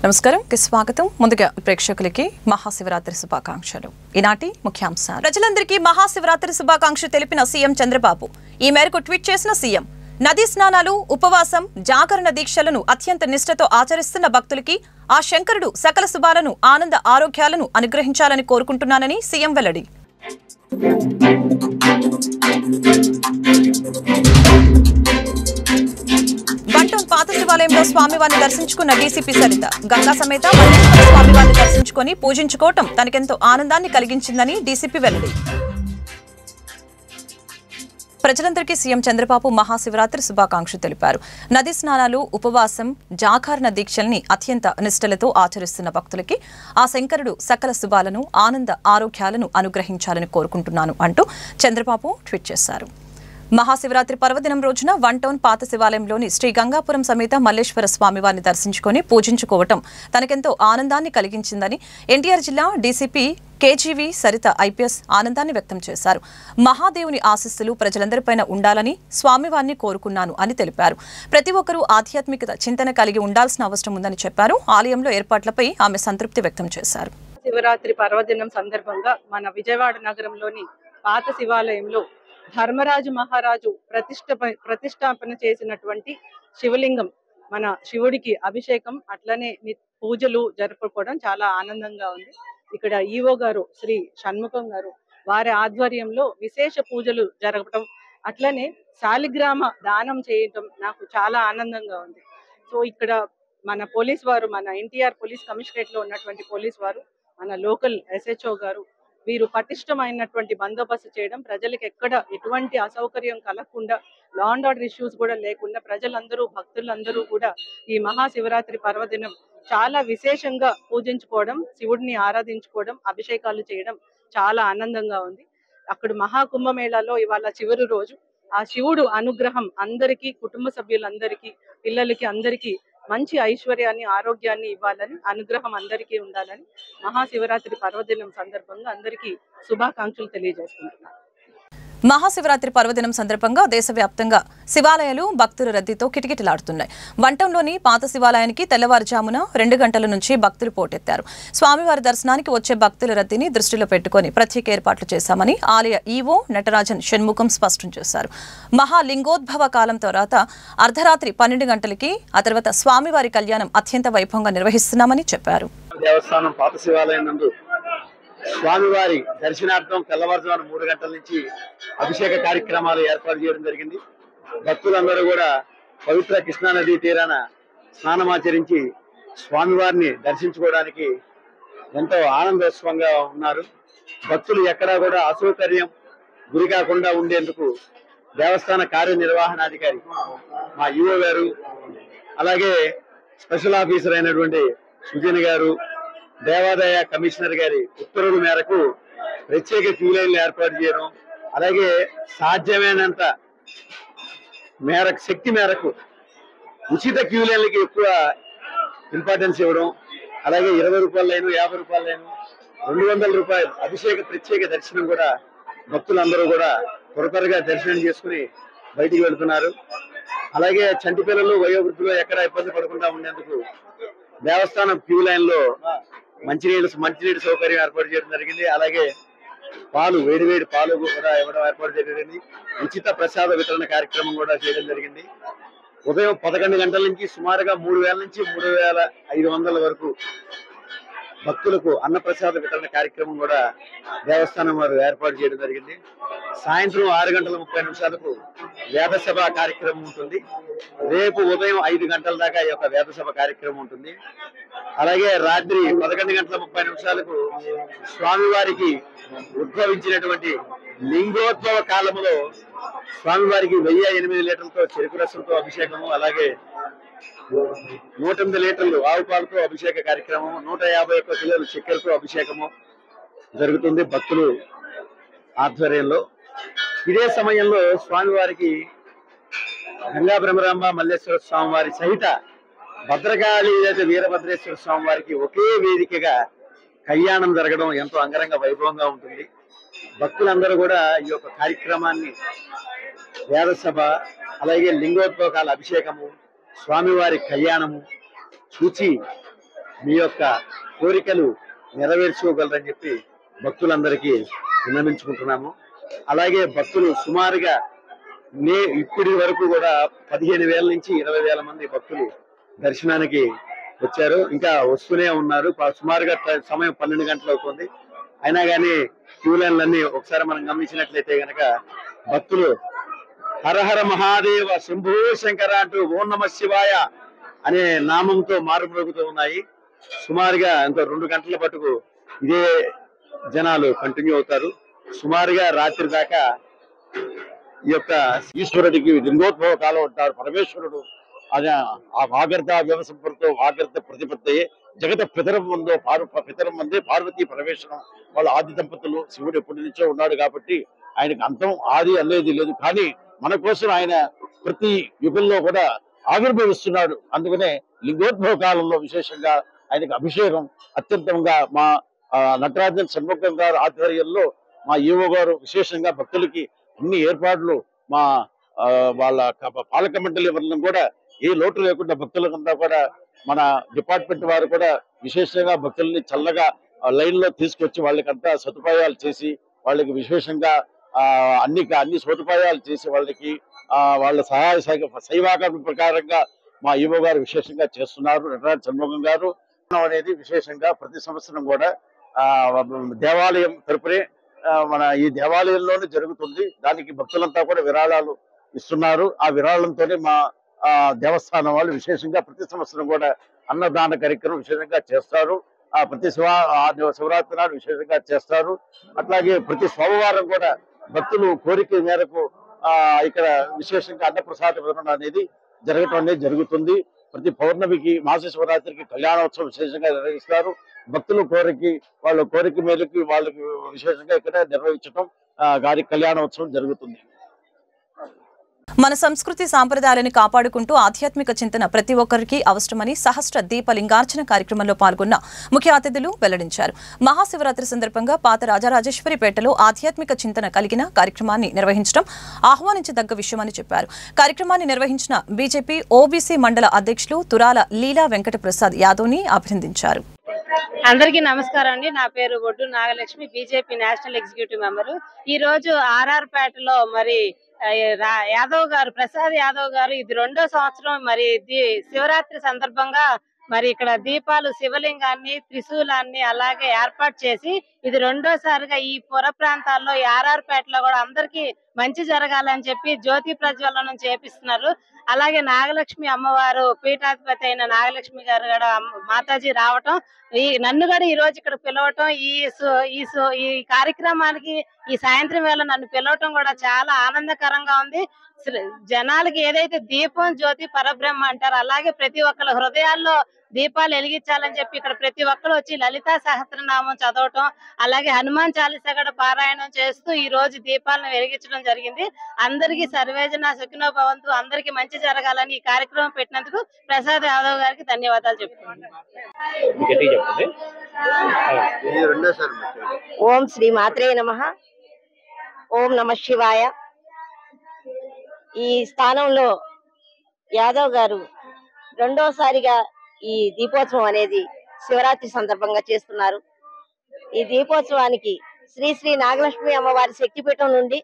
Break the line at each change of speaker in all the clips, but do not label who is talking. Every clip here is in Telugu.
నమస్కారం స్వాగతం ముందుగా ప్రేక్షకులకి మహాశివరాత్రి శుభాకాంక్షలు ఈనాటి ముఖ్యాంశాలు ప్రజలందరికీ మహాశివరాత్రి శుభాకాంక్షలు తెలిపిన సీఎం చంద్రబాబు ఈ మేరకు ట్వీట్ చేసిన సీఎం నదీ స్నానాలు ఉపవాసం జాగరణ దీక్షలను అత్యంత నిష్ఠతో ఆచరిస్తున్న భక్తులకి ఆ శంకరుడు సకల శుభాలను ఆనంద ఆరోగ్యాలను అనుగ్రహించాలని కోరుకుంటున్నానని సీఎం వెల్లడి బంటూన్ పాత శివాలయంలో స్వామివారిని దర్శించుకున్న డీసీపీ సరిత గంగా సమేత మల్లేశ్వర స్వామివారిని దర్శించుకొని పూజించుకోవటం తనకెంతో ఆనందాన్ని కలిగించిందని డీసీపీ వెల్లడి ప్రజలందరికీ సీఎం చంద్రబాబు మహాశివరాత్రి శుభాకాంక్షలు తెలిపారు నదీ స్నానాలు ఉపవాసం జాగరణ దీక్షల్ని అత్యంత నిష్ఠలతో ఆచరిస్తున్న భక్తులకి ఆ శంకరుడు సకల శుభాలను ఆనంద ఆరోగ్యాలను అనుగ్రహించాలని కోరుకుంటున్నాను అంటూ చంద్రబాబు ట్వీట్ చేశారు మహాశివరాత్రి పర్వదినం రోజున వన్ టౌన్ పాత శివాలయంలోని శ్రీ గంగాపురం సమేత మల్లేశ్వర స్వామివారిని దర్శించుకొని పూజించుకోవటం తనకెంతో ఆనందాన్ని కలిగించిందని ఎన్టీఆర్ జిల్లా డీసీపీ కేజీవీ సరిత ఐపీఎస్ ఆనందాన్ని వ్యక్తం చేశారు మహాదేవుని ఆశీస్సులు ప్రజలందరిపైన ఉండాలని స్వామివారిని కోరుకున్నాను అని తెలిపారు ప్రతి ఒక్కరూ ఆధ్యాత్మికత చింతన కలిగి ఉండాల్సిన అవసరం ఉందని చెప్పారు ఆలయంలో ఏర్పాట్లపై ఆమె సంతృప్తి వ్యక్తం చేశారు
శివరాత్రి పర్వదినం సందర్భంగా మన విజయవాడ నగరంలోని పాత శివాలయంలో ధర్మరాజు మహారాజు ప్రతిష్టాపన చేసినటువంటి శివలింగం మన శివుడికి అభిషేకం అట్లనే పూజలు జరుపుకోవడం చాలా ఆనందంగా ఉంది ఇక్కడ ఈవో గారు శ్రీ షణ్ముఖం గారు వారి ఆధ్వర్యంలో విశేష పూజలు జరగటం అట్లనే శాలిగ్రామ దానం చేయటం నాకు చాలా ఆనందంగా ఉంది సో ఇక్కడ మన పోలీస్ వారు మన ఎన్టీఆర్ పోలీస్ కమిషనరేట్ లో ఉన్నటువంటి పోలీస్ వారు మన లోకల్ ఎస్హెచ్ఓ గారు వీరు పటిష్టమైనటువంటి బందోబస్తు చేయడం ప్రజలకు ఎక్కడ ఎటువంటి అసౌకర్యం కలగకుండా లా అండ్ ఆర్డర్ ఇష్యూస్ కూడా లేకుండా ప్రజలందరూ భక్తులందరూ కూడా ఈ మహాశివరాత్రి పర్వదినం చాలా విశేషంగా పూజించుకోవడం శివుడిని ఆరాధించుకోవడం అభిషేకాలు చేయడం చాలా ఆనందంగా ఉంది అక్కడ మహాకుంభమేళాలో ఇవాళ చివరి రోజు ఆ శివుడు అనుగ్రహం అందరికీ కుటుంబ సభ్యులందరికీ పిల్లలకి అందరికీ మంచి ఐశ్వర్యాన్ని ఆరోగ్యాన్ని ఇవ్వాలని అనుగ్రహం అందరికీ ఉండాలని మహాశివరాత్రి పర్వదినం సందర్భంగా అందరికీ శుభాకాంక్షలు తెలియజేసుకుంటున్నాను
మహాశివరాత్రి పర్వదినం సందర్భంగా దేశవ్యాప్తంగా శివాలయాలు భక్తుల రద్దీతో కిటకిటలాడుతున్నాయి వంటంలోని పాత శివాలయానికి తెల్లవారుజామున 2 గంటల నుంచి భక్తులు పోటెత్తారు స్వామివారి దర్శనానికి వచ్చే భక్తుల రద్దీని దృష్టిలో పెట్టుకుని ప్రత్యేక ఏర్పాట్లు చేశామని ఆలయ ఈవో నటరాజన్ షణ్ముఖం స్పష్టం చేశారు మహాలింగోద్భవ కాలం తర్వాత అర్ధరాత్రి 12 గంటలకి ఆ తర్వాత స్వామివారి కళ్యాణం అత్యంత వైభవంగా నిర్వహిస్తున్నామని చెప్పారు
దేవస్థానం పాత శివాలయం నందు స్వామివారి దర్శనార్థం తెల్లవారుజామున 3 గంటల నుంచి అభిషేక కార్యక్రమాలు ఏర్పాటు చేయడం జరిగింది భక్తులందరూ కూడా పవిత్ర కృష్ణానది తీరాన స్నానమాచరించి స్వామివారిని దర్శించుకోవడానికి ఎంతో ఆనందోత్సవంగా ఉన్నారు భక్తులు ఎక్కడా కూడా అసౌకర్యం గురి కాకుండా ఉండేందుకు దేవస్థాన కార్యనిర్వహణాధికారి మా ఈవో గారు అలాగే స్పెషల్ ఆఫీసర్ అయినటువంటి సుజన్ గారు దేవాదాయ కమిషనర్ గారి ఉత్తర్వుల మేరకు ప్రత్యేక క్యూ లైన్లు ఏర్పాటు చేయడం అలాగే సాధ్యమైనంత శక్తి మేరకు ఉచిత క్యూ లైన్లకి ఎక్కువ ఇంపార్టెన్స్ ఇవ్వడం అలాగే 20 రూపాయల లైను 50 రూపాయల లైను 200 రూపాయలు అభిషేక ప్రత్యేక దర్శనం కూడా భక్తులందరూ కూడా త్వరగా దర్శనం చేసుకుని బయటికి వెళ్తున్నారు అలాగే చంటి పిల్లలు వయోవృద్ధులు ఎక్కడ ఇబ్బంది పడకుండా ఉండేందుకు దేవస్థానం క్యూ లైన్ లో మంచినీటి సౌకర్యం ఏర్పాటు చేయడం జరిగింది అలాగే పాలు వేడివేడి పాలు కూడా ఇవ్వడం ఏర్పాటు జరిగింది ఉచిత ప్రసాద వితరణ కార్యక్రమం కూడా చేయడం జరిగింది ఉదయం 11 గంటల నుంచి సుమారుగా 3000 నుంచి 3500 వరకు భక్తులకు అన్నప్రసాద వితరణ కార్యక్రమం కూడా దేవస్థానం వారు ఏర్పాటు చేయడం జరిగింది సాయంత్రం 6:30 వేదసభ కార్యక్రమం ఉంటుంది రేపు ఉదయం 5 గంటల దాకా ఈ యొక్క వేదసభ కార్యక్రమం ఉంటుంది అలాగే రాత్రి 11:30 స్వామివారికి ఉద్భవించినటువంటి లింగోద్భవ కాలంలో స్వామివారికి 1008 లీటర్లతో చెరుకు రసంతో అభిషేకము అలాగే 108 లీటర్లు ఆవు పాలతో అభిషేక కార్యక్రమం 151 కిలోలు చక్కెరతో అభిషేకము జరుగుతుంది భక్తులు ఆధ్వర్యంలో ఇదే సమయంలో స్వామివారికి గంగా బ్రహ్మరాంబ మల్లేశ్వర స్వామివారి సహిత భద్రకాళి వీరభద్రేశ్వర స్వామివారికి ఒకే వేదికగా కళ్యాణం జరగడం ఎంతో అంగరంగ వైభవంగా ఉంటుంది భక్తులందరూ కూడా ఈ యొక్క కార్యక్రమాన్ని వేదసభ అలాగే లింగోద్భవ కాల అభిషేకము స్వామివారి కళ్యాణము చూచి మీ యొక్క కోరికలు నెరవేర్చుకోగలరని చెప్పి భక్తులందరికీ విన్నవించుకుంటున్నాము. అలాగే భక్తులు సుమారుగా ఇప్పటి వరకు కూడా 15,000 నుంచి 20,000 మంది భక్తులు దర్శనానికి వచ్చారు. ఇంకా వస్తూనే ఉన్నారు. సుమారుగా సమయం 12 గంటలు అవుతుంది. అయినా కానీ క్యూ లైన్లన్నీ ఒకసారి మనం గమనించినట్లయితే గనక భక్తులు హరహర మహాదేవ శంభో శంకర అంటూ ఓం నమ శివాయ అనే నామంతో మారుమ్రోగుతూ ఉన్నాయి. సుమారుగా ఇంకో 2 గంటల పట్టుకు ఇదే జనాలు కంటిన్యూ అవుతారు. సుమారుగా రాత్రి దాకా ఈ యొక్క ఈశ్వరుడికి లింగోద్భవ కాలం అంటారు. పరమేశ్వరుడు అదే ఆ వాగర్త వ్యవసంపంతో వాగర్త ప్రతిపత్తయే జగత పితరం ముందో పితరం మందే పార్వతీ పరమేశ్వరం వాళ్ళ ఆది దంపతులు. శివుడు ఎప్పటి నుంచో ఉన్నాడు కాబట్టి ఆయనకు అంతం ఆది అనేది లేదు. కానీ మన కోసం ఆయన ప్రతి యుగంలో కూడా ఆవిర్భవిస్తున్నాడు. అందుకనే లింగోద్భవ కాలంలో విశేషంగా ఆయనకు అభిషేకం అత్యంతంగా మా నటరాజన్ షణ్ముఖం గారు ఆధ్వర్యంలో మా ఈవో గారు విశేషంగా భక్తులకి అన్ని ఏర్పాట్లు మా వాళ్ళ పాలక మండలి వర్గం కూడా ఏ లోటు లేకుండా భక్తులకంతా కూడా మన డిపార్ట్మెంట్ వారు కూడా విశేషంగా భక్తుల్ని చల్లగా లైన్ లో తీసుకొచ్చి వాళ్ళకంతా సదుపాయాలు చేసి వాళ్ళకి విశేషంగా అన్ని సదుపాయాలు చేసి వాళ్ళకి వాళ్ళ సహాయ సైవాకరణ ప్రకారంగా మా ఈవో గారు విశేషంగా చేస్తున్నారు. నటరాజ షణ్ముఖం గారు అనేది విశేషంగా ప్రతి సంవత్సరం కూడా దేవాలయం తరపునే మన ఈ దేవాలయంలోనే జరుగుతుంది. దానికి భక్తులంతా కూడా విరాళాలు ఇస్తున్నారు. ఆ విరాళంతోనే మా దేవస్థానం వాళ్ళు విశేషంగా ప్రతి సంవత్సరం కూడా అన్నదాన కార్యక్రమం విశేషంగా చేస్తారు. ప్రతి శివరాత్రి నాడు విశేషంగా చేస్తారు. అట్లాగే ప్రతి సోమవారం కూడా భక్తులు కోరిక మేరకు ఇక్కడ విశేషంగా అన్నప్రసాద వితరణ అనేది జరగటం అనేది జరుగుతుంది. ప్రతి పౌర్ణమికి మాస శివరాత్రికి కళ్యాణోత్సవం విశేషంగా నిర్వహిస్తారు. భక్తుల వాళ్ళ కోరిక మేరకు వాళ్ళకి విశేషంగా ఇక్కడ నిర్వహించడం గారి కళ్యాణోత్సవం జరుగుతుంది.
మన సంస్కృతి సాంప్రదాయాలను కాపాడుకుంటూ ఆధ్యాత్మిక చింతన ప్రతి ఒక్కరికి అవసరమని సహస్ర దీప లింగార్చన కార్యక్రమంలో పాల్గొన్న ముఖ్య అతిథులు వెల్లడించారు. మహాశివరాత్రి సందర్భంగా పాత రాజరాజేశ్వరిపేటలో ఆధ్యాత్మిక చింతన కలిగిన కార్యక్రమాన్ని నిర్వహించడం ఆహ్వానించదగ్గ విషయమని చెప్పారు. కార్యక్రమాన్ని నిర్వహించిన బీజేపీ ఓబీసీ మండల అధ్యక్షులు తురాల లీలా వెంకట ప్రసాద్ యాదవ్ని అభినందించారు.
అందరికీ నమస్కారం అండి. నా పేరు Boddu Nagalakshmi, BJP national executive member. ఈ రోజు ఆర్ఆర్పేటలో మరి యాదవ్ గారు, ప్రసాద్ యాదవ్ గారు, ఇది 2వ సంవత్సరం మరి శివరాత్రి సందర్భంగా మరి ఇక్కడ దీపాలు, శివలింగాన్ని, త్రిశూలాన్ని అలాగే ఏర్పాటు చేసి ఇది 2వసారిగా ఈ పుర ప్రాంతాల్లో ఈ ఆర్ఆర్పేటలో కూడా అందరికీ మంచి జరగాలని చెప్పి జ్యోతి ప్రజ్వలనం చేపిస్తున్నారు. అలాగే నాగలక్ష్మి అమ్మవారు పీఠాధిపతి అయిన నాగలక్ష్మి గారు కూడా మాతాజీ రావటం, నన్ను కూడా ఈ రోజు ఇక్కడ పిలవటం, ఈ కార్యక్రమానికి ఈ సాయంత్రం వేళ నన్ను పిలవటం కూడా చాలా ఆనందకరంగా ఉంది. జనాలకి ఏదైతే దీపం జ్యోతి పరబ్రహ్మ అంటారు, అలాగే ప్రతి ఒక్కరి హృదయాల్లో దీపాలు వెలిగించాలని చెప్పి ఇక్కడ ప్రతి ఒక్కరు వచ్చి లలితా సహస్రనామం చదవటం, అలాగే హనుమాన్ చాలీసా కూడా పారాయణం చేస్తూ ఈ రోజు దీపాలను వెలిగించడం జరిగింది. అందరికీ సర్వేజన సుఖినో భవంతు, అందరికీ మంచి జరగాలని ఈ కార్యక్రమం పెట్టినందుకు ప్రసాద్ యాదవ్ గారికి ధన్యవాదాలు చెప్తున్నాను.
ఓం శ్రీ మాత్రే నమః. ఓం నమ శివాయ. ఈ స్థానంలో యాదవ్ గారు 2వసారిగా ఈ దీపోత్సవం అనేది శివరాత్రి సందర్భంగా చేస్తున్నారు. ఈ దీపోత్సవానికి శ్రీ శ్రీ నాగలక్ష్మి అమ్మవారి శక్తిపీఠం నుండి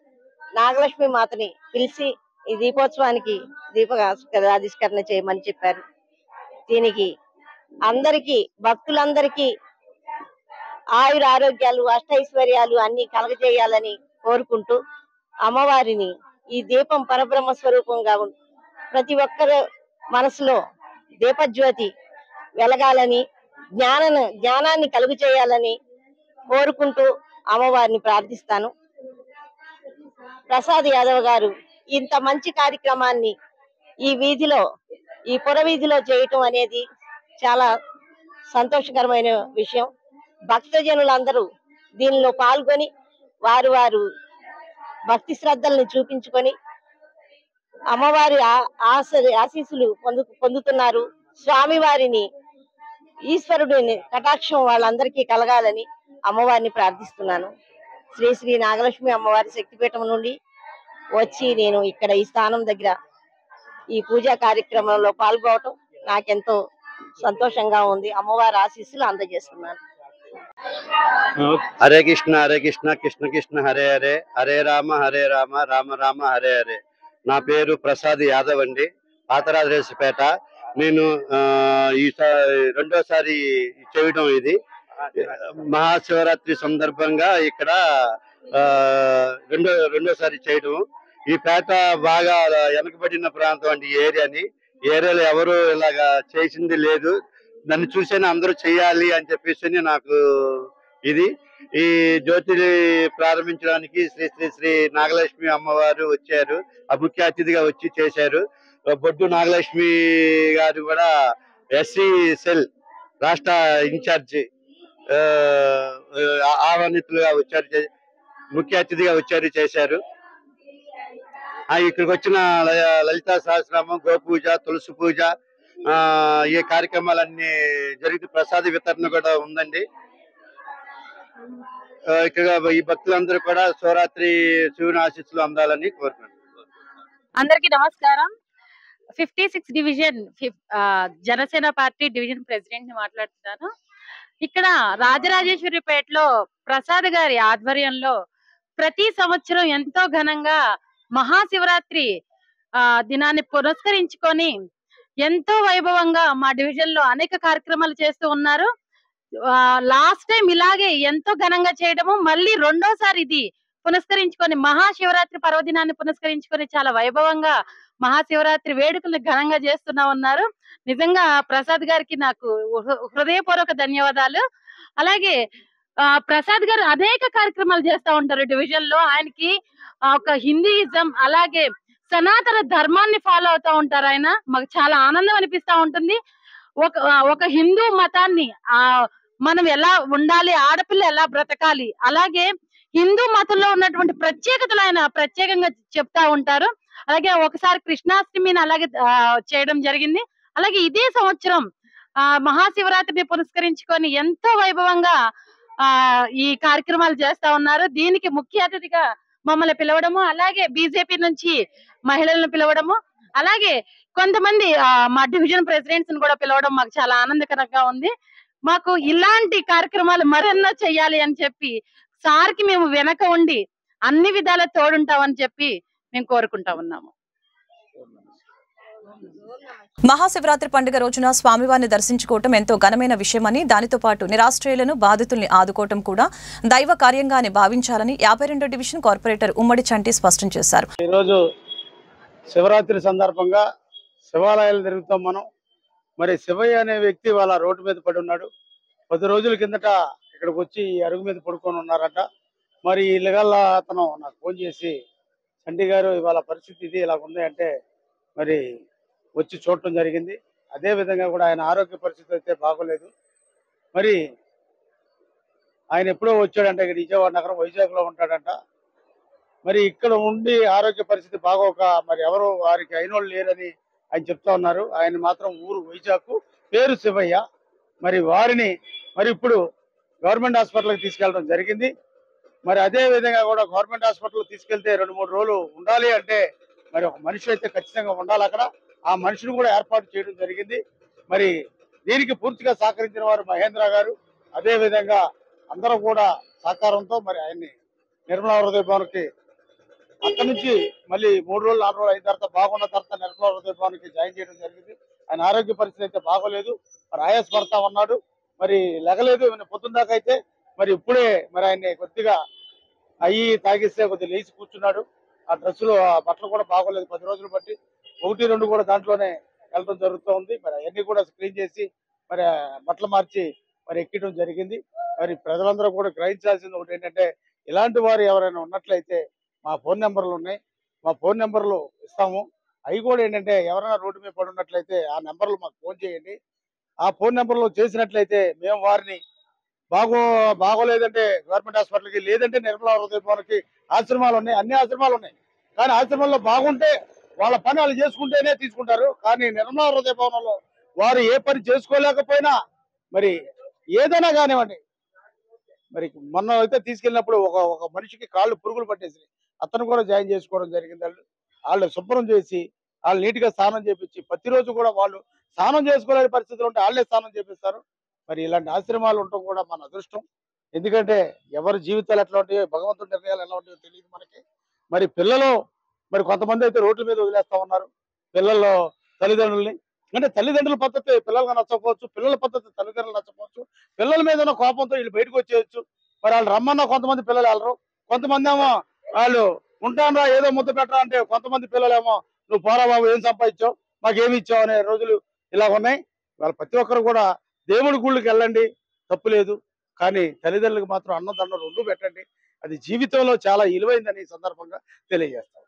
నాగలక్ష్మి మాతని పిలిచి ఈ దీపోత్సవానికి దీపాధిష్కరణ చేయమని చెప్పారు. దీనికి అందరికీ భక్తులందరికీ ఆయుర ఆరోగ్యాలు అష్టైశ్వర్యాలు అన్ని కలగజేయాలని కోరుకుంటూ అమ్మవారిని ఈ దీపం పరబ్రహ్మ స్వరూపంగా ప్రతి ఒక్కరి మనసులో దీపజ్యోతి వెలగాలని, జ్ఞానాన్ని కలుగు చేయాలని కోరుకుంటూ అమ్మవారిని ప్రార్థిస్తాను. ప్రసాద్ యాదవ్ గారు ఇంత మంచి కార్యక్రమాన్ని ఈ పుర వీధిలో చేయటం అనేది చాలా సంతోషకరమైన విషయం. భక్తజనులందరూ దీనిలో పాల్గొని వారు భక్తి శ్రద్ధల్ని చూపించుకొని అమ్మవారి ఆశీస్సులు పొందుతున్నారు. స్వామివారిని, ఈశ్వరుడిని కటాక్షం వాళ్ళందరికీ కలగాలని అమ్మవారిని ప్రార్థిస్తున్నాను. శ్రీ శ్రీ నాగలక్ష్మి అమ్మవారి శక్తిపీఠం నుండి వచ్చి నేను ఇక్కడ ఈ స్థానం దగ్గర ఈ పూజా కార్యక్రమంలో పాల్గొనడం నాకెంతో సంతోషంగా ఉంది. అమ్మవారి ఆశీస్సులు అందజేస్తున్నాను.
హరే కృష్ణ కృష్ణ కృష్ణ హరే హరే, హరే రామ రామ రామ హరే హరే. నా పేరు ప్రసాద్ యాదవ్ అండి, పాతరాజరేసుపేట. నేను రెండోసారి చేయడం ఇది. మహాశివరాత్రి సందర్భంగా ఇక్కడ రెండోసారి చేయడం. ఈ పేట బాగా వెనకబడిన ప్రాంతం అండి ఈ ఏరియాని. ఈ ఏరియాలో ఎవరు ఇలాగా చేసింది లేదు. నన్ను చూసేనే అందరూ చేయాలి అని చెప్పేసి నాకు ఇది. ఈ జ్యోతిని ప్రారంభించడానికి శ్రీ శ్రీ శ్రీ నాగలక్ష్మి అమ్మవారు వచ్చారు, ముఖ్య అతిథిగా వచ్చి చేశారు. బొడ్డు నాగలక్ష్మి గారు కూడా ఎస్సీ సెల్ రాష్ట్ర ఇన్ఛార్జి ఆహ్వానితులుగా వచ్చారు, ముఖ్య అతిథిగా వచ్చారు, చేశారు. ఇక్కడికి వచ్చిన లలితా సహస్రనామం, గోపూజ, తులసి పూజ, ఈ కార్యక్రమాలన్నీ జరిగి ప్రసాద వితరణ కూడా ఉందండి. ఇక్కడ ఈ భక్తులందరూ కూడా శివరాత్రి శివుని ఆశీస్సులు అందాలని కోరుకుంటున్నాను.
అందరికీ నమస్కారం. 56 division Janasena party division president ని మాట్లాడుతున్నాను. ఇక్కడ రాజరాజేశ్వరిపేటలో ప్రసాద్ గారి ఆధ్వర్యంలో ప్రతి సంవత్సరం ఎంతో ఘనంగా మహాశివరాత్రి దినాన్ని పురస్కరించుకొని ఎంతో వైభవంగా మా డివిజన్ లో అనేక కార్యక్రమాలు చేస్తూ ఉన్నారు. లాస్ట్ టైం ఇలాగే ఎంతో ఘనంగా చేయడము, మళ్ళీ రెండోసారి ఇది పునస్కరించుకొని మహాశివరాత్రి పర్వదినాన్ని పునస్కరించుకొని చాలా వైభవంగా మహాశివరాత్రి వేడుకలు ఘనంగా చేస్తున్నా ఉన్నారు. నిజంగా ప్రసాద్ గారికి నాకు హృదయపూర్వక ధన్యవాదాలు. అలాగే ప్రసాద్ గారు అనేక కార్యక్రమాలు చేస్తా ఉంటారు డివిజన్ లో. ఆయనకి ఒక హిందూయిజం అలాగే సనాతన ధర్మాన్ని ఫాలో అవుతా ఉంటారు ఆయన. మాకు చాలా ఆనందం అనిపిస్తా ఉంటుంది. ఒక హిందూ మతాన్ని మనం ఎలా ఉండాలి, ఆడపిల్ల ఎలా బ్రతకాలి, అలాగే హిందూ మతంలో ఉన్నటువంటి ప్రత్యేకతలు ఆయన ప్రత్యేకంగా చెప్తా ఉంటారు. అలాగే ఒకసారి కృష్ణాష్టమిని అలాగే చేయడం జరిగింది. అలాగే ఇదే సంవత్సరం మహాశివరాత్రిని పురస్కరించుకొని ఎంతో వైభవంగా ఈ కార్యక్రమాలు చేస్తా ఉన్నారు. దీనికి ముఖ్య అతిథిగా మమ్మల్ని పిలవడము, అలాగే బీజేపీ నుంచి మహిళలను పిలవడము, అలాగే కొంతమంది మా డివిజన్ ప్రెసిడెంట్స్ కూడా పిలవడం మాకు చాలా ఆనందకరంగా ఉంది. మాకు ఇలాంటి కార్యక్రమాలు మరెన్నో చెయ్యాలి అని చెప్పి సార్కి మేము వెనక ఉండి అన్ని విధాల తోడుంటామని చెప్పి మేము కోరుకుంటా ఉన్నాము.
మహాశివరాత్రి పండుగ రోజున స్వామివారిని దర్శించుకోవటం ఎంతో ఘనమైన విషయమని, దానితో పాటు నిరాశ్రయులను బాధితుల్ని ఆదుకోవటం కూడా దైవ కార్యంగానే భావించాలని 52 డివిజన్ కార్పొరేటర్ ఉమ్మడి చంటి స్పష్టం చేశారు.
ఈరోజు శివరాత్రి సందర్భంగా శివాలయాలు తిరుగుతాం మనం. మరి శివయ్య అనే వ్యక్తి వాళ్ళ రోడ్డు మీద పడి ఉన్నాడు. 10 రోజుల కిందట ఇక్కడికి వచ్చి ఈ అరుగు మీద పడుకొని ఉన్నారట. మరి ఇళ్ళగల్లా అతను నాకు ఫోన్ చేసి, చంటి గారు ఇవాళ పరిస్థితి ఇది ఇలా ఉంది అంటే మరి వచ్చి చూడటం జరిగింది. అదే విధంగా కూడా ఆయన ఆరోగ్య పరిస్థితి అయితే బాగోలేదు. మరి ఆయన ఎప్పుడో వచ్చాడంట, ఇక్కడ విజయవాడ నగరం వైజాగ్ లో ఉంటాడంట. మరి ఇక్కడ ఉండి ఆరోగ్య పరిస్థితి బాగోక మరి ఎవరు వారికి అయినోళ్ళు లేరని ఆయన చెప్తా ఉన్నారు. ఆయన మాత్రం ఊరు వైజాగ్, పేరు శివయ్య. మరి వారిని మరి ఇప్పుడు గవర్నమెంట్ హాస్పిటల్కి తీసుకెళ్ళడం జరిగింది. మరి అదే విధంగా కూడా గవర్నమెంట్ హాస్పిటల్ తీసుకెళ్తే 2-3 రోజులు ఉండాలి అంటే మరి ఒక మనిషి అయితే ఖచ్చితంగా ఉండాలి అక్కడ. ఆ మనిషిని కూడా ఏర్పాటు చేయడం జరిగింది. మరి దీనికి పూర్తిగా సహకరించిన వారు మహేంద్ర గారు, అదే విధంగా అందరూ కూడా సహకారంతో మరి ఆయన్ని నిర్మలా హృదయ భవన్కి అక్కడి నుంచి మళ్ళీ 3 రోజులు 4 రోజులు అయిన తర్వాత బాగున్న తర్వాత నిర్మలా హృదయ భవన్కి జాయిన్ చేయడం జరిగింది. ఆయన ఆరోగ్య పరిస్థితి అయితే బాగోలేదు, మరి ఆయాసపడతా ఉన్నాడు, మరి లెగలేదు పొద్దున్న దాకా అయితే. మరి ఇప్పుడే మరి ఆయన్ని కొద్దిగా అయ్యి తాగిస్తే కొద్దిగా లేచి కూర్చున్నాడు. ఆ డ్రెస్సులు ఆ బట్టలు కూడా బాగోలేదు. 10 రోజులు బట్టి 1-2 కూడా దాంట్లోనే వెళ్ళడం జరుగుతూ ఉంది. మరి అవన్నీ కూడా స్క్రీన్ చేసి మరి బట్టలు మార్చి మరి ఎక్కడం జరిగింది. మరి ప్రజలందరూ కూడా గ్రహించాల్సింది ఒకటి ఏంటంటే, ఇలాంటి వారు ఎవరైనా ఉన్నట్లయితే మా ఫోన్ నెంబర్లు ఉన్నాయి, మా ఫోన్ నెంబర్లు ఇస్తాము. అవి కూడా ఏంటంటే ఎవరైనా రోడ్డు మీద పడి ఉన్నట్లయితే ఆ నెంబర్లు మాకు ఫోన్ చేయండి. ఆ ఫోన్ నెంబర్లో చేసినట్లయితే మేము వారిని బాగోలేదంటే గవర్నమెంట్ హాస్పిటల్కి, లేదంటే నిర్మలా హృదయ భవన్కి ఆశ్రమాలు ఉన్నాయి, అన్ని ఆశ్రమాలు ఉన్నాయి. కానీ ఆశ్రమాల్లో బాగుంటే వాళ్ళ పని వాళ్ళు చేసుకుంటేనే తీసుకుంటారు. కానీ నిర్మలా హృదయ భవనంలో వారు ఏ పని చేసుకోలేకపోయినా మరి ఏదైనా కానివ్వండి. మరి మొన్న అయితే తీసుకెళ్ళినప్పుడు ఒక మనిషికి కాళ్ళు పురుగులు పట్టేసి అతను కూడా జాయిన్ చేసుకోవడం జరిగింది. వాళ్ళు శుభ్రం చేసి వాళ్ళు నీట్గా స్నానం చేపించి ప్రతిరోజు కూడా వాళ్ళు స్నానం చేసుకోలేని పరిస్థితులు ఉంటే వాళ్ళే స్నానం చేపిస్తారు. మరి ఇలాంటి ఆశ్రమాలు ఉండటం కూడా మన అదృష్టం. ఎందుకంటే ఎవరి జీవితాలు ఎట్లా ఉంటాయో, భగవంతుడి నిర్ణయాలు ఎలా ఉంటాయో తెలియదు మనకి. మరి పిల్లలు మరి కొంతమంది అయితే రోడ్ల మీద వదిలేస్తా ఉన్నారు పిల్లల్లో తల్లిదండ్రుల్ని. అంటే తల్లిదండ్రుల పద్ధతి పిల్లలకు నచ్చకపోవచ్చు, పిల్లల పద్ధతి తల్లిదండ్రులు నచ్చకపోవచ్చు. పిల్లల మీద ఉన్న కోపంతో వీళ్ళు బయటకు వచ్చేయచ్చు. మరి వాళ్ళు రమ్మన్నా కొంతమంది పిల్లలు వెళ్ళరు. కొంతమంది ఏమో వాళ్ళు ఉంటానరా ఏదో ముద్ద పెట్టరా అంటే, కొంతమంది పిల్లలేమో నువ్వు పోరా బాబు ఏం సంపాదించావు మాకేమి ఇచ్చావు అనే రోజులు ఇలా ఉన్నాయి. వాళ్ళ ప్రతి ఒక్కరు కూడా దేవుడి గుళ్ళకి వెళ్ళండి, తప్పు లేదు. కానీ తల్లిదండ్రులకు మాత్రం అన్నదండం రెండు పెట్టండి. అది జీవితంలో చాలా విలువైందని ఈ సందర్భంగా తెలియజేస్తాం.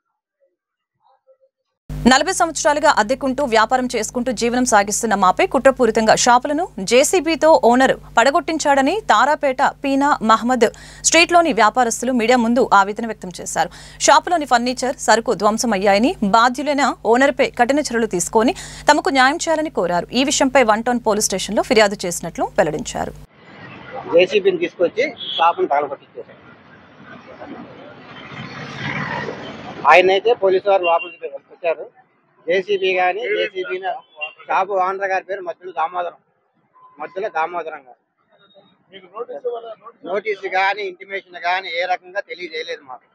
40 సంవత్సరాలుగా అద్దెకుంటూ వ్యాపారం చేసుకుంటూ జీవనం సాగిస్తున్న మాపై కుట్రపూరితంగా షాపులను జేసీబీతో ఓనర్ పడగొట్టించాడని తారాపేట పీనా మహమ్మద్ స్ట్రీట్లోని వ్యాపారస్తులు మీడియా ముందు ఆవేదన వ్యక్తం చేశారు. షాపులోని ఫర్నిచర్, సరుకు ధ్వంసమయ్యాయని, బాధ్యులైన ఓనర్పై కఠిన చర్యలు తీసుకొని తమకు న్యాయం చేయాలని కోరారు. ఈ విషయంపై 1 టౌన్ పోలీస్ స్టేషన్లో ఫిర్యాదు చేసినట్లు వెల్లడించారు.
జేసీబీని తీసుకొచ్చి షాపును తగలబట్టించేశారు. ఆయన అయితే పోలీసు వారు లోపలికి వచ్చారు. జేసీబీ కానీ జేసీబీని షాపు ఓనర్ గారి పేరు మధ్యలో దామోదరం గారు. నోటీసు కానీ ఇంటిమేషన్ కానీ ఏ రకంగా తెలియజేయలేదు మాకు.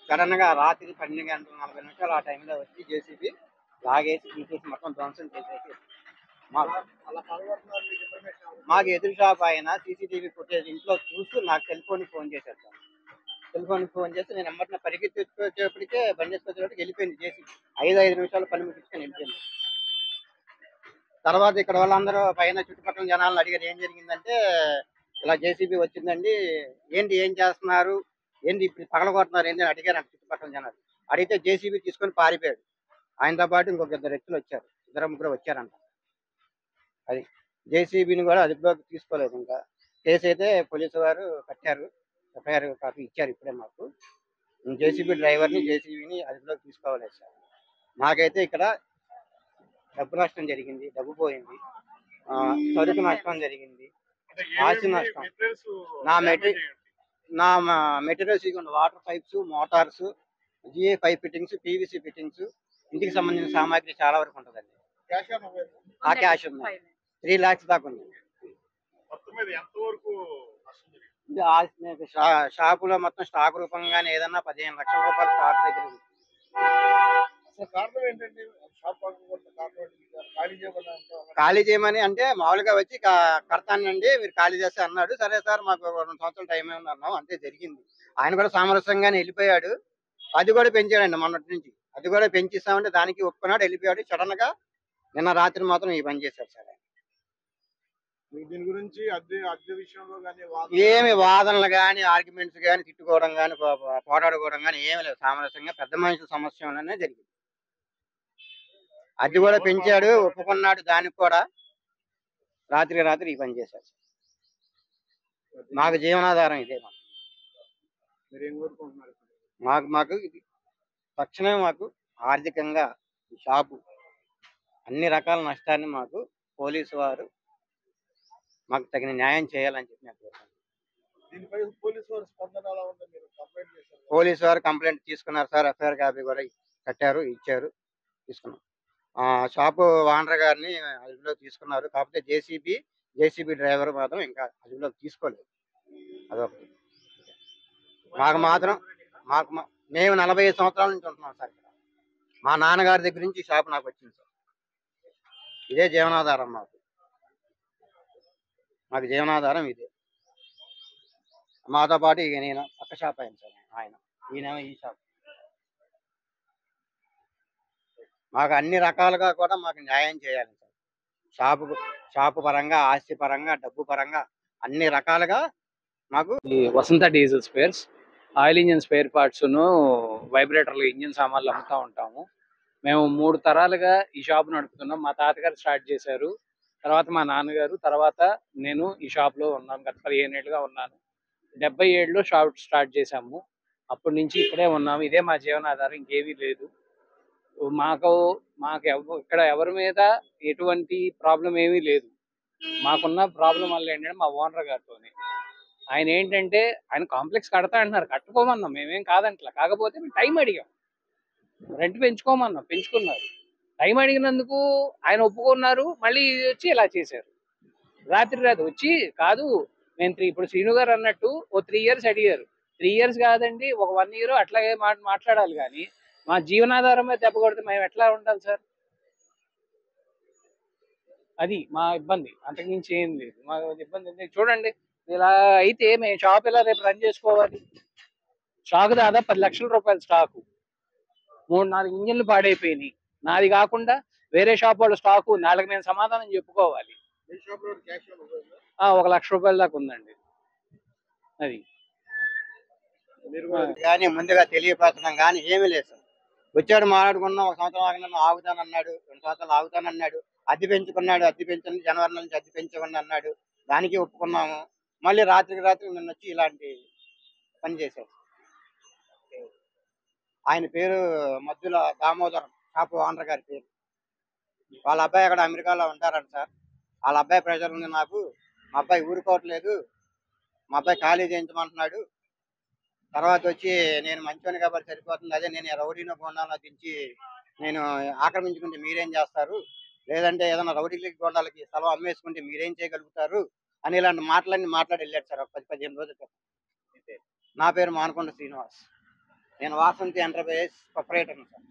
సడన్ గా రాత్రి 12:40 ఆ టైంలో వచ్చి జేసీబీ లాగేసి తీసేసి మొత్తం ధ్వంసం చేసేసి మాకు ఎదురు షాప్ ఆయన సీసీటీవీ ఫుటేజ్ ఇంట్లో చూసి నాకు ఫోన్ చేశారు సార్. ఫోన్ చేసి నేను ఎమ్మటిన పరిగెత్తి వచ్చేప్పటికే బండి వచ్చేప్పటికి వెళ్ళిపోయింది. చేసి 5 నిమిషాలు పని ముగించుకొని వెళ్ళిపోయింది. తర్వాత ఇక్కడ వాళ్ళందరూ పైన చుట్టుపక్కల జనాలను అడిగారు ఏం జరిగిందంటే, ఇలా జేసీబీ వచ్చిందండి, ఏంటి ఏం చేస్తున్నారు, ఏంటి ఇప్పుడు పగలగొడుతున్నారు ఏంటి అని అడిగారు చుట్టుపక్కల జనాలు. అడిగితే జేసీబీ తీసుకొని పారిపోయాడు. ఆయనతో పాటు ఇంకొక 2 వ్యక్తులు వచ్చారు, 2-3 వచ్చారంట. అది జేసీబీని కూడా అదుపులోకి తీసుకోలేదు. ఇంకా కేసు అయితే పోలీసు వారు కట్టారు, ఎఫ్ఐఆర్ కాపీ ఇచ్చారు ఇప్పుడే మాకు. జేసీబీ డ్రైవర్ని జేసీబీని అదుపులోకి తీసుకోలేదు సార్. మాకైతే ఇక్కడ డబ్బు నష్టం జరిగింది, డబ్బు పోయింది, సరుకు నష్టం జరిగింది, ఆస్తి నష్టం. నా materials water pipes, motors, GA pipe fittings, PVC fittings, ఇంటికి సంబంధించిన సామాగ్రి చాలా వరకు ఉంటుందండి. ఆ క్యాష్ ఉంది, 3 lakhs దాకా ఉంది. షాపులో మొత్తం స్టాక్ రూపంగానే ఏదన్నా 15 లక్షల రూపాయల స్టాక్ దగ్గర ఉంది. ఖాళీ చేయమని అంటే మామూలుగా వచ్చి కడతానండి మీరు ఖాళీ చేస్తే అన్నాడు. సరే సార్ మాకు 2 సంవత్సరాలు టైం ఏమన్నా అన్నాం, అంతే జరిగింది. ఆయన కూడా సామరస్యంగానే వెళ్ళిపోయాడు. అది కూడా పెంచాడండి మొన్నటి నుంచి, అది కూడా పెంచిస్తామంటే దానికి ఒప్పుకున్నాడు, వెళ్ళిపోయాడు. సడన్ గా నిన్న రాత్రి మాత్రం ఈ పని చేశారు సార్.
దీని గురించి అద్దె విషయంలో
ఏమి వాదనలు కానీ, ఆర్గ్యుమెంట్స్ కానీ, తిట్టుకోవడం కానీ, పోరాడుకోవడం కానీ ఏమి లేదు. సామరస్యంగా పెద్ద మనుషుల సమస్యలోనే జరిగింది. అది కూడా పెంచాడు, ఒప్పుకున్నాడు. దానికి కూడా రాత్రి ఈ పని చేశారు. మాకు జీవనాధారం ఇదే. మాకు ఇది తక్షణమే మాకు ఆర్థికంగా ఈ షాపు అన్ని రకాల నష్టాన్ని మాకు పోలీసు వారు మాకు తగిన న్యాయం చేయాలని చెప్పి నేను కోరుతున్నాను. పోలీసు వారు కంప్లైంట్ తీసుకున్నారు సార్. ఎఫ్ఐఆర్ కాపీ కూడా కట్టారు, ఇచ్చారు, తీసుకున్నాం. షాపు ఓనర్ గారిని అదుపులోకి తీసుకున్నారు. కాకపోతే జేసీబీ డ్రైవర్ మాత్రం ఇంకా అదుపులోకి తీసుకోలేదు. అదొకటి. మేము 45 సంవత్సరాల నుంచి ఉంటున్నాం సార్ ఇక్కడ. మా నాన్నగారి దగ్గర నుంచి షాపు నాకు వచ్చింది సార్. ఇదే జీవనాధారం మాకు జీవనాధారం ఇదే. మాతో పాటు ఇక నేను పక్క షాప్ అయింది సార్. ఈయనేమో ఈ షాప్. మాకు అన్ని రకాలుగా కూడా మాకు న్యాయం చేయాలి సార్. షాపు పరంగా, ఆస్తి పరంగా, డబ్బు పరంగా అన్ని రకాలుగా మాకు.
ఈ Vasantha diesel spares, oil engine spare parts, వైబ్రేటర్లు, ఇంజిన్ సామాన్లు అమ్ముతూ ఉంటాము. మేము 3 తరాలుగా ఈ షాప్ నడుపుతున్నాం. మా తాతగారు స్టార్ట్ చేశారు, తర్వాత మా నాన్నగారు, తర్వాత నేను ఈ షాప్లో ఉన్నాను. గత 15 ఏళ్ళుగా ఉన్నాను. 77లో షాప్ స్టార్ట్ చేశాము. అప్పటి నుంచి ఇక్కడే ఉన్నాము. ఇదే మా జీవనాధారం, ఇంకేమీ లేదు మాకు. ఇక్కడ ఎవరి మీద ఎటువంటి ప్రాబ్లం ఏమీ లేదు. మాకున్న ప్రాబ్లం వల్ల ఏంటంటే మా ఓనర్ గారితోనే. ఆయన ఏంటంటే ఆయన కాంప్లెక్స్ కడతా అంటున్నారు, కట్టుకోమన్నాం, మేమేం కాదంటలా. కాకపోతే మేము టైం అడిగాం, రెంట్ పెంచుకోమన్నాం, పెంచుకున్నారు. టైం అడిగినందుకు ఆయన ఒప్పుకున్నారు, మళ్ళీ వచ్చి ఇలా చేశారు. రాత్రి వచ్చి కాదు మేము ఇప్పుడు శ్రీను గారు అన్నట్టు ఓ 3 years అడిగారు. 3 years కాదండి, ఒక 1 year అట్లాగే మాట్లాడాలి. కానీ మా జీవనాధారం మీద దెబ్బ కొడితే మేము ఎట్లా ఉండాలి సార్? అది మా ఇబ్బంది, అంతకుమించి ఏం లేదు. మా ఇబ్బంది చూడండి, ఇలా అయితే మేము షాప్ ఎలా రేపు రన్ చేసుకోవాలి? స్టాక్ దాదాపు 10 లక్షల రూపాయల స్టాకు, 3-4 ఇంజన్లు పాడైపోయినాయి. నాది కాకుండా వేరే షాప్ వాళ్ళ స్టాకు, నాలుగు మేము సమాధానం చెప్పుకోవాలి. 1 లక్ష రూపాయల దాకా ఉందండి. అది
కానీ ముందుగా తెలియపరచడం కానీ ఏమీ లేదు సార్. వచ్చాడు, మాట్లాడుకున్నాం, 1 సంవత్సరం ఆగుతానన్నాడు, 2 సంవత్సరాలు ఆగుతానన్నాడు, అద్దె పెంచుకున్నాడు, అద్దె పెంచండి జనవరి నుంచి అద్దె పెంచుకోండి అన్నాడు, దానికి ఒప్పుకున్నాము. మళ్ళీ రాత్రికి నిన్న వచ్చి ఇలాంటి పని చేశారు. ఆయన పేరు మధ్యలో దామోదరం, షాపు ఓనర్ గారి పేరు. వాళ్ళ అబ్బాయి అక్కడ అమెరికాలో ఉంటారంట సార్. వాళ్ళ అబ్బాయి ప్రెషర్ ఉంది నాకు, మా అబ్బాయి ఊరుకోవట్లేదు, మా అబ్బాయి ఖాళీ చేయించమంటున్నాడు. తర్వాత వచ్చి నేను మంచోని కాబట్టి సరిపోతుంది, అదే నేను రౌడీనో గోండాలో దించి నేను ఆక్రమించుకుంటే మీరేం చేస్తారు, లేదంటే ఏదైనా రౌడీలకి గోండాలకి స్థలం అమ్మేసుకుంటే మీరేం చేయగలుగుతారు అని ఇలాంటి మాటలన్నీ మాట్లాడి వెళ్ళాడు సార్. 10-15 రోజులు. నా పేరు మానకొండ శ్రీనివాస్, నేను వాసంతి ఎంటర్ప్రైజెస్ ప్రొపరేటర్ సార్.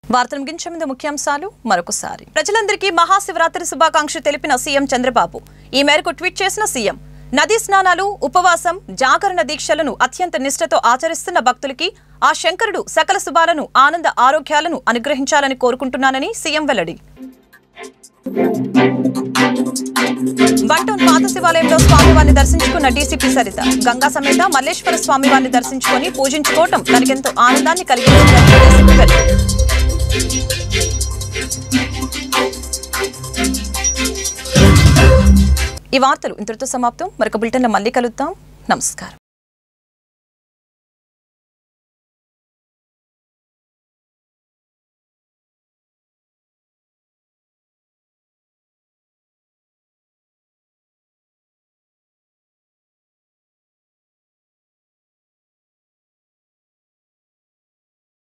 వార్తలు ముగించే ముందు ముఖ్యాంశాలు మరొకసారి. ప్రజలందరికీ మహాశివరాత్రి శుభాకాంక్షలు తెలిపిన సీఎం చంద్రబాబు. ఈ మేరకు ట్వీట్ చేసిన సీఎం, నదీ స్నానాలు, ఉపవాసం, జాగరణ దీక్షలను అత్యంత నిష్ఠతో ఆచరిస్తున్న భక్తులకి ఆ శంకరుడు సకల శుభాలను, ఆనంద ఆరోగ్యాలను అనుగ్రహించాలని కోరుకుంటున్నానని సీఎం వెల్లడి. వన్-టౌన్ పాత శివాలయంలో స్వామివారిని దర్శించుకున్న డీసీపీ సరిత, గంగా సమేత మల్లేశ్వర స్వామివారిని దర్శించుకొని పూజించుకోవటం తనకెంతో ఆనందాన్ని కలిగించిందని డీసీపీ వెల్లడి. ఈ వార్తలు ఇంతటితో సమాప్తం. మరొక బులెటిన్లో మళ్ళీ కలుద్దాం. నమస్కారం.